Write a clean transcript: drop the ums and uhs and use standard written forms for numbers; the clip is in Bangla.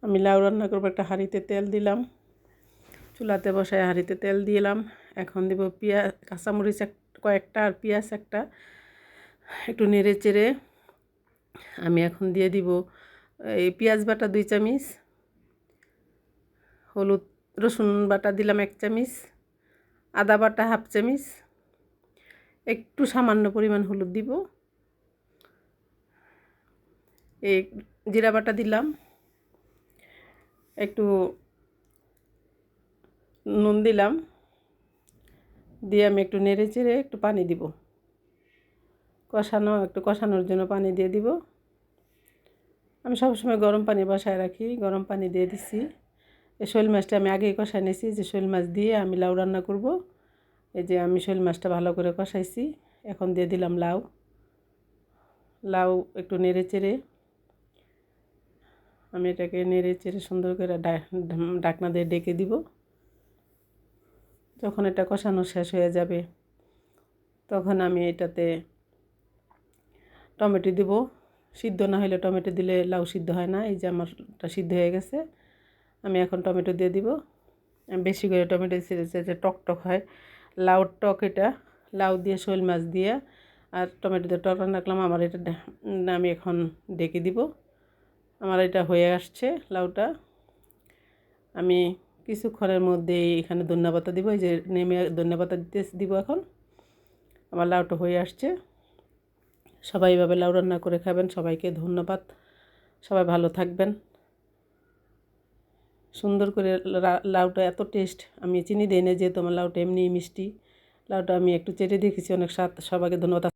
আমি লাউ রান্না করবো। একটা হাঁড়িতে তেল দিলাম, চুলাতে বসায় হাঁড়িতে তেল দিলাম। এখন দিব পেঁয়াজ, কাঁচামরিচ কয়েকটা আর পেঁয়াজ একটা, একটু নেড়ে চেড়ে আমি এখন দিয়ে দিব এই পেঁয়াজ বাটা 2 চামচ, হলুদ রসুন বাটা দিলাম 1 চামচ, আদা বাটা 1/2 চামচ, একটু সামান্য পরিমাণ হলুদ দিব, এই জিরা বাটা দিলাম, একটু নুন দিলাম, দিয়ে আমি একটু নেড়ে চেড়ে একটু পানি দিব, একটু কষানোর জন্য পানি দিয়ে দিব। আমি সবসময় গরম পানি বসায় রাখি, গরম পানি দিয়ে দিছি। এই শোল মাছটা আমি আগেই কষাই নিয়েছি, যে শোল মাছ দিয়ে আমি লাউ রান্না করব। এই যে আমি শোল মাছটা ভালো করে কষাইছি, এখন দিয়ে দিলাম লাউ একটু নেড়ে চেড়ে আমি এটাকে নেড়ে চেড়ে সুন্দর করে ঢাকনা দিয়ে ডেকে দিব। যখন এটা কষানো শেষ হয়ে যাবে তখন আমি এটাতে টমেটো দিব। সিদ্ধ না হলে টমেটো দিলে লাউ সিদ্ধ হয় না। এই যে আমারটা সিদ্ধ হয়ে গেছে, আমি এখন টমেটো দিয়ে দিব। আমি বেশি করে টমেটো দিয়েছি যে টক টক হয়, লাউর টক এটা। লাউ দিয়ে শোল মাছ দিয়ে আর টমেটো দিয়ে টক রান্না করলাম। আমার এটা আমি এখন ডেকে দিব। আমার এটা হয়ে আসছে লাউটা। আমি কিছুক্ষণের মধ্যেই এখানে ধনিয়া দিব, এই যে নেমে ধনিয়া দিব এখন। আমার লাউটা হয়ে আসছে। সবাই এভাবে লাউ রান্না করে খাবেন। সবাইকে ধন্যবাদ। সবাই ভালো থাকবেন। সুন্দর করে লাউটা এত টেস্ট, আমি চিনি দিই না, যেহেতু আমার লাউটা এমনি মিষ্টি। লাউটা আমি একটু চেটে দেখেছি, অনেক স্বাদ। সবাইকে ধন্যবাদ।